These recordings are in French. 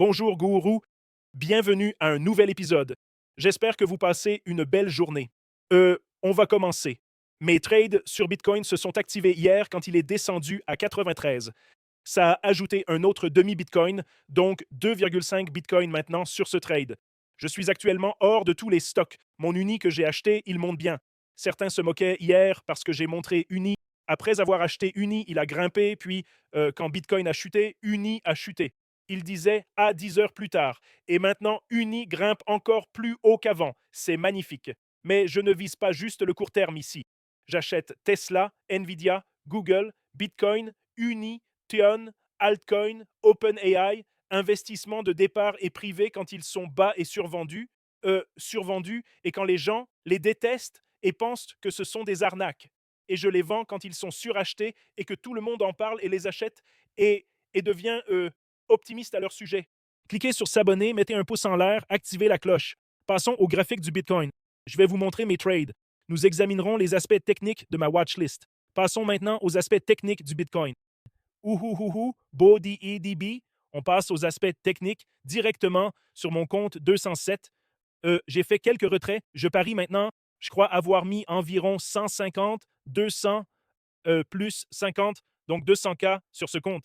Bonjour gourou, bienvenue à un nouvel épisode. J'espère que vous passez une belle journée. On va commencer. Mes trades sur Bitcoin se sont activés hier quand il est descendu à 93. Ça a ajouté un autre demi-Bitcoin, donc 2,5 Bitcoin maintenant sur ce trade. Je suis actuellement hors de tous les stocks. Mon Uni que j'ai acheté, il monte bien. Certains se moquaient hier parce que j'ai montré Uni. Après avoir acheté Uni, il a grimpé, puis quand Bitcoin a chuté, Uni a chuté. Il disait à 10 heures plus tard. Et maintenant, Uni grimpe encore plus haut qu'avant. C'est magnifique. Mais je ne vise pas juste le court terme ici. J'achète Tesla, Nvidia, Google, Bitcoin, Uni, Theon, Altcoin, OpenAI, investissement de départ et privé quand ils sont bas et survendus, et quand les gens les détestent et pensent que ce sont des arnaques. Et je les vends quand ils sont surachetés et que tout le monde en parle et les achète et devient optimiste à leur sujet. Cliquez sur s'abonner, mettez un pouce en l'air, activez la cloche. Passons au graphique du Bitcoin. Je vais vous montrer mes trades. Nous examinerons les aspects techniques de ma watchlist. Passons maintenant aux aspects techniques du Bitcoin. Ouhouhouhou, BODEDB. On passe aux aspects techniques directement sur mon compte 207. J'ai fait quelques retraits. Je parie maintenant, je crois avoir mis environ 150, 200, plus 50, donc 200K sur ce compte.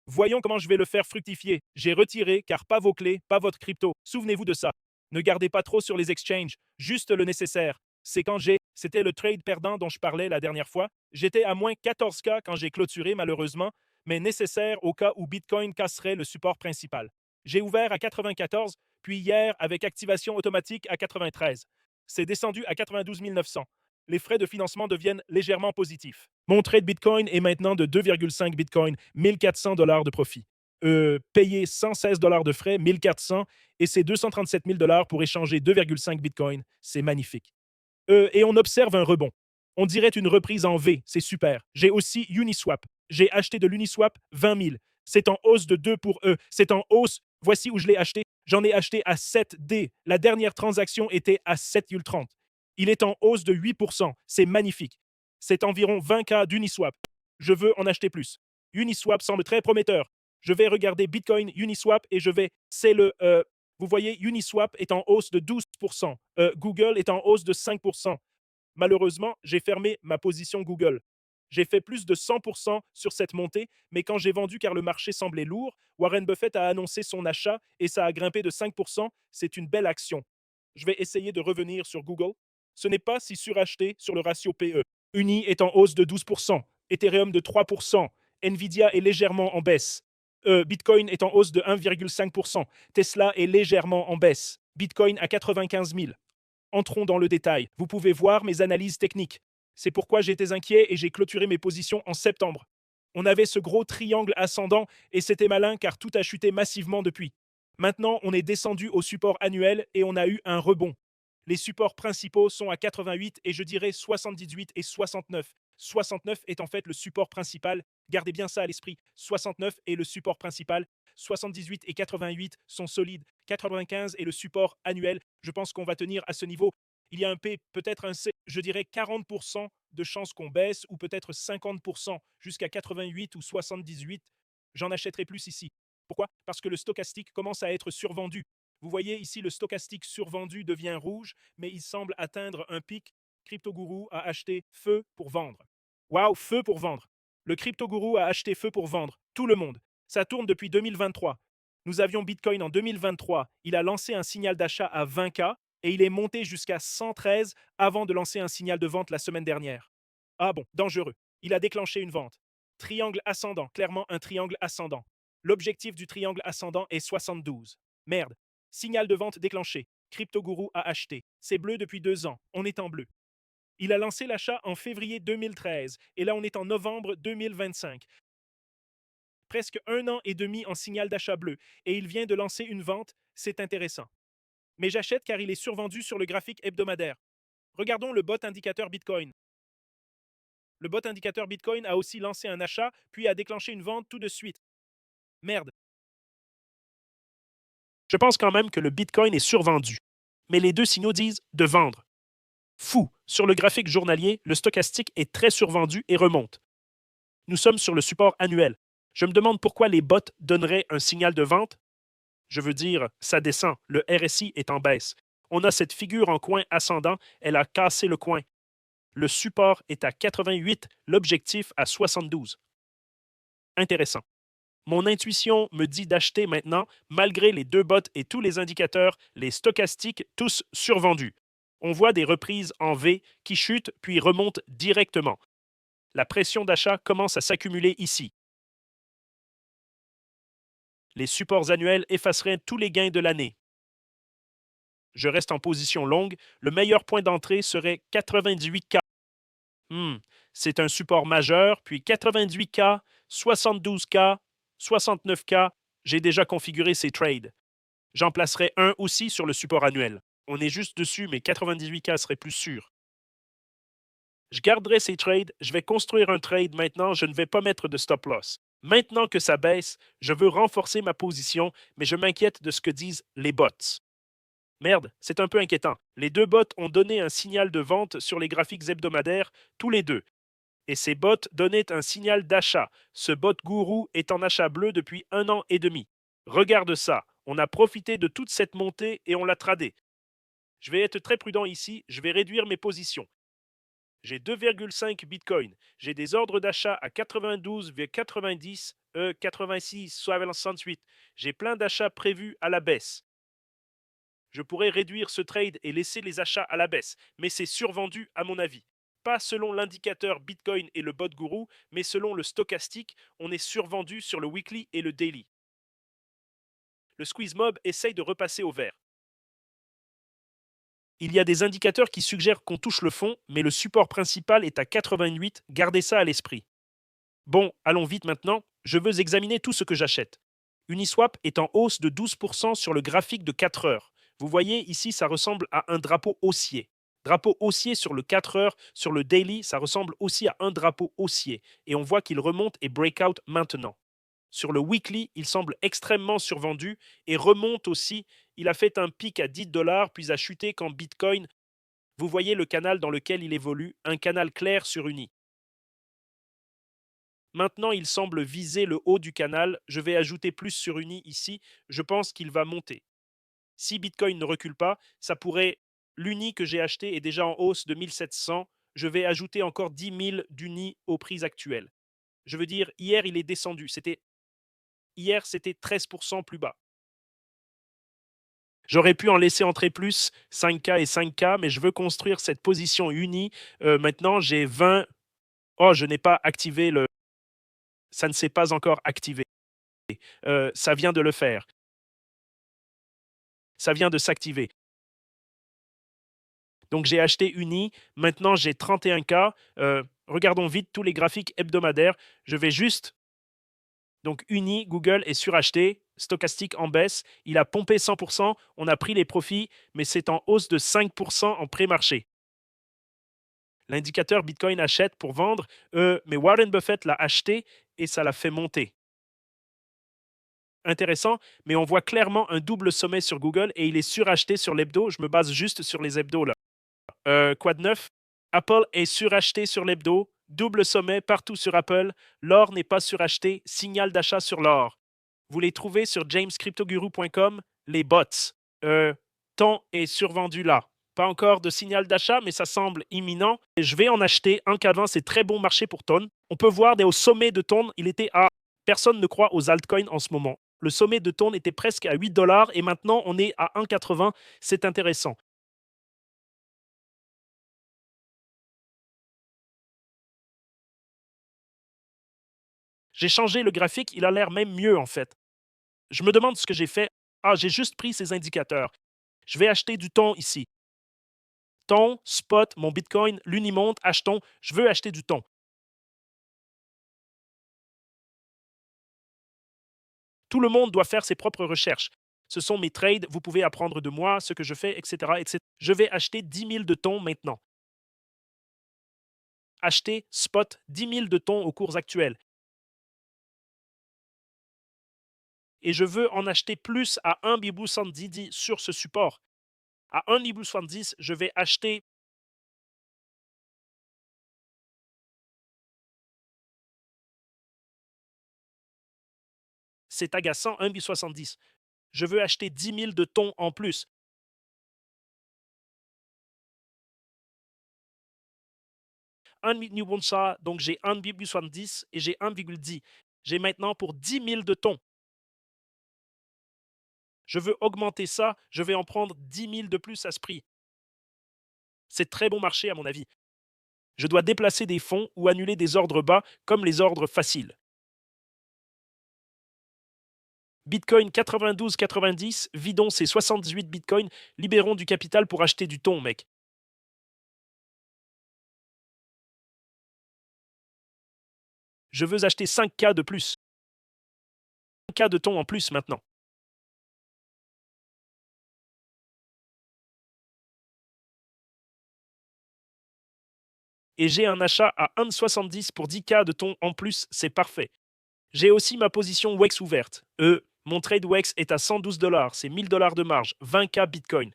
Voyons comment je vais le faire fructifier. J'ai retiré, car pas vos clés, pas votre crypto. Souvenez-vous de ça. Ne gardez pas trop sur les exchanges, juste le nécessaire. C'était le trade perdant dont je parlais la dernière fois. J'étais à moins 14K quand j'ai clôturé, malheureusement, mais nécessaire au cas où Bitcoin casserait le support principal. J'ai ouvert à 94, puis hier avec activation automatique à 93. C'est descendu à 92 900. Les frais de financement deviennent légèrement positifs. Mon trade Bitcoin est maintenant de 2,5 Bitcoin, 1400 dollars de profit. Payer 116 dollars de frais, 1400, et c'est 237 000 dollars pour échanger 2,5 Bitcoin. C'est magnifique. Et on observe un rebond. On dirait une reprise en V, c'est super. J'ai aussi Uniswap. J'ai acheté de l'Uniswap 20 000. C'est en hausse de 2 pour eux. C'est en hausse. Voici où je l'ai acheté. J'en ai acheté à 7D. La dernière transaction était à 7,30. Il est en hausse de 8%. C'est magnifique. C'est environ 20K d'Uniswap. Je veux en acheter plus. Uniswap semble très prometteur. Je vais regarder Bitcoin Uniswap et je vais. Vous voyez, Uniswap est en hausse de 12%. Google est en hausse de 5%. Malheureusement, j'ai fermé ma position Google. J'ai fait plus de 100% sur cette montée, mais quand j'ai vendu car le marché semblait lourd, Warren Buffett a annoncé son achat et ça a grimpé de 5%. C'est une belle action. Je vais essayer de revenir sur Google. Ce n'est pas si suracheté sur le ratio PE. Uni est en hausse de 12%, Ethereum de 3%, Nvidia est légèrement en baisse. Bitcoin est en hausse de 1,5%, Tesla est légèrement en baisse. Bitcoin à 95 000. Entrons dans le détail. Vous pouvez voir mes analyses techniques. C'est pourquoi j'étais inquiet et j'ai clôturé mes positions en septembre. On avait ce gros triangle ascendant et c'était malin car tout a chuté massivement depuis. Maintenant, on est descendu au support annuel et on a eu un rebond. Les supports principaux sont à 88 et je dirais 78 et 69. 69 est en fait le support principal. Gardez bien ça à l'esprit. 69 est le support principal. 78 et 88 sont solides. 95 est le support annuel. Je pense qu'on va tenir à ce niveau. Il y a un P, peut-être un C. Je dirais 40% de chances qu'on baisse ou peut-être 50% jusqu'à 88 ou 78. J'en achèterai plus ici. Pourquoi? Parce que le stochastique commence à être survendu. Vous voyez ici, le stochastique survendu devient rouge, mais il semble atteindre un pic. CryptoGuru a acheté feu pour vendre. Waouh, feu pour vendre. Le CryptoGuru a acheté feu pour vendre. Tout le monde. Ça tourne depuis 2023. Nous avions Bitcoin en 2023. Il a lancé un signal d'achat à 20K et il est monté jusqu'à 113 avant de lancer un signal de vente la semaine dernière. Ah bon, dangereux. Il a déclenché une vente. Triangle ascendant, clairement un triangle ascendant. L'objectif du triangle ascendant est 72. Merde. Signal de vente déclenché. CryptoGuru a acheté. C'est bleu depuis 2 ans. On est en bleu. Il a lancé l'achat en février 2013 et là on est en novembre 2025. Presque 1 an et demi en signal d'achat bleu et il vient de lancer une vente. C'est intéressant. Mais j'achète car il est survendu sur le graphique hebdomadaire. Regardons le bot indicateur Bitcoin. Le bot indicateur Bitcoin a aussi lancé un achat puis a déclenché une vente tout de suite. Merde. Je pense quand même que le Bitcoin est survendu. Mais les deux signaux disent de vendre. Fou. Sur le graphique journalier, le stochastique est très survendu et remonte. Nous sommes sur le support annuel. Je me demande pourquoi les bots donneraient un signal de vente. Je veux dire, ça descend, le RSI est en baisse. On a cette figure en coin ascendant, elle a cassé le coin. Le support est à 88, l'objectif à 72. Intéressant. Mon intuition me dit d'acheter maintenant, malgré les deux bots et tous les indicateurs, les stochastiques, tous survendus. On voit des reprises en V qui chutent puis remontent directement. La pression d'achat commence à s'accumuler ici. Les supports annuels effaceraient tous les gains de l'année. Je reste en position longue. Le meilleur point d'entrée serait 98K. C'est un support majeur, puis 98K, 72K, 69K. J'ai déjà configuré ces trades. J'en placerai un aussi sur le support annuel. On est juste dessus, mais 98K serait plus sûr. Je garderai ces trades, je vais construire un trade maintenant, je ne vais pas mettre de stop loss. Maintenant que ça baisse, je veux renforcer ma position, mais je m'inquiète de ce que disent les bots. Merde, c'est un peu inquiétant. Les deux bots ont donné un signal de vente sur les graphiques hebdomadaires, tous les deux. Et ces bots donnaient un signal d'achat. Ce bot gourou est en achat bleu depuis 1 an et demi. Regarde ça, on a profité de toute cette montée et on l'a tradé. Je vais être très prudent ici, je vais réduire mes positions. J'ai 2,5 Bitcoin. J'ai des ordres d'achat à 92,90, 86, 68. J'ai plein d'achats prévus à la baisse. Je pourrais réduire ce trade et laisser les achats à la baisse, mais c'est survendu à mon avis. Pas selon l'indicateur Bitcoin et le bot gourou, mais selon le stochastique, on est survendu sur le weekly et le daily. Le squeeze mob essaye de repasser au vert. Il y a des indicateurs qui suggèrent qu'on touche le fond, mais le support principal est à 88, gardez ça à l'esprit. Bon, allons vite maintenant, je veux examiner tout ce que j'achète. Uniswap est en hausse de 12% sur le graphique de 4 heures. Vous voyez, ici, ça ressemble à un drapeau haussier. Drapeau haussier sur le 4 heures, sur le daily, ça ressemble aussi à un drapeau haussier. Et on voit qu'il remonte et breakout maintenant. Sur le weekly, il semble extrêmement survendu et remonte aussi. Il a fait un pic à 10 dollars puis a chuté quand Bitcoin. Vous voyez le canal dans lequel il évolue, un canal clair sur Uni. Maintenant, il semble viser le haut du canal. Je vais ajouter plus sur Uni ici. Je pense qu'il va monter. Si Bitcoin ne recule pas, ça pourrait. L'Uni que j'ai acheté est déjà en hausse de 1700. Je vais ajouter encore 10 000 d'Uni au prix actuel. Je veux dire, hier, il est descendu. Hier, c'était 13% plus bas. J'aurais pu en laisser entrer plus, 5K et 5K, mais je veux construire cette position unie. Maintenant, j'ai 20. Oh, je n'ai pas activé le. Ça ne s'est pas encore activé. Ça vient de le faire. Ça vient de s'activer. Donc j'ai acheté Uni, maintenant j'ai 31K. Regardons vite tous les graphiques hebdomadaires. Je vais juste. Donc Uni, Google est suracheté, stochastique en baisse, il a pompé 100%, on a pris les profits, mais c'est en hausse de 5% en pré-marché. L'indicateur Bitcoin achète pour vendre, mais Warren Buffett l'a acheté et ça l'a fait monter. Intéressant, mais on voit clairement un double sommet sur Google et il est suracheté sur l'hebdo. Je me base juste sur les hebdos là. Quoi de neuf? Apple est suracheté sur l'hebdo, double sommet partout sur Apple. L'or n'est pas suracheté, signal d'achat sur l'or. Vous les trouvez sur jamescryptoguru.com, les bots. Ton est survendu là. Pas encore de signal d'achat, mais ça semble imminent. Et je vais en acheter un qu'avant, c'est très bon marché pour Ton. On peut voir au sommet de Ton, il était à. Personne ne croit aux altcoins en ce moment. Le sommet de Ton était presque à 8 dollars et maintenant on est à 1,80. C'est intéressant. J'ai changé le graphique, il a l'air même mieux en fait. Je me demande ce que j'ai fait. Ah, j'ai juste pris ces indicateurs. Je vais acheter du thon ici. Thon, spot, mon Bitcoin, l'Unimonte, achetons. Je veux acheter du thon. Tout le monde doit faire ses propres recherches. Ce sont mes trades, vous pouvez apprendre de moi, ce que je fais, etc. etc. Je vais acheter 10 000 de thon maintenant. Acheter spot 10 000 de thon aux cours actuels. Et je veux en acheter plus à 1,70 sur ce support. À 1,70, je vais acheter. C'est agaçant, 1,70. Je veux acheter 10 000 de thon en plus. Un million de ça, donc j'ai 1,70 et j'ai 1,10. J'ai maintenant pour 10 000 de thon. Je veux augmenter ça, je vais en prendre 10 000 de plus à ce prix. C'est très bon marché à mon avis. Je dois déplacer des fonds ou annuler des ordres bas comme les ordres faciles. Bitcoin 92,90, vidons ces 78 bitcoins, libérons du capital pour acheter du thon, mec. Je veux acheter 5K de plus. 5K de thon en plus maintenant. Et j'ai un achat à 1,70 pour 10K de thon en plus, c'est parfait. J'ai aussi ma position WEX ouverte. Mon trade WEX est à 112 dollars, c'est 1000 dollars de marge, 20K Bitcoin.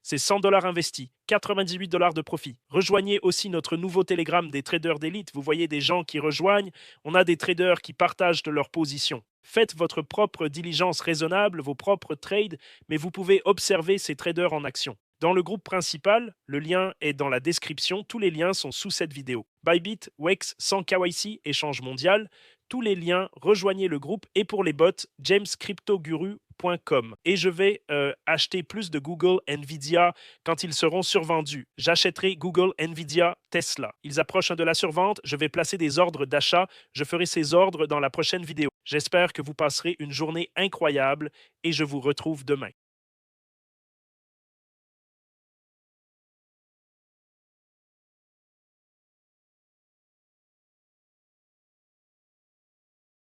C'est 100 dollars investis, 98 dollars de profit. Rejoignez aussi notre nouveau Telegram des traders d'élite. Vous voyez des gens qui rejoignent. On a des traders qui partagent de leur position. Faites votre propre diligence raisonnable, vos propres trades, mais vous pouvez observer ces traders en action. Dans le groupe principal, le lien est dans la description. Tous les liens sont sous cette vidéo. Bybit, Wex, 100 KYC, échange mondial. Tous les liens, rejoignez le groupe. Et pour les bots, jamescryptoguru.com. Et je vais acheter plus de Google, Nvidia quand ils seront survendus. J'achèterai Google, Nvidia, Tesla. Ils approchent de la survente. Je vais placer des ordres d'achat. Je ferai ces ordres dans la prochaine vidéo. J'espère que vous passerez une journée incroyable et je vous retrouve demain.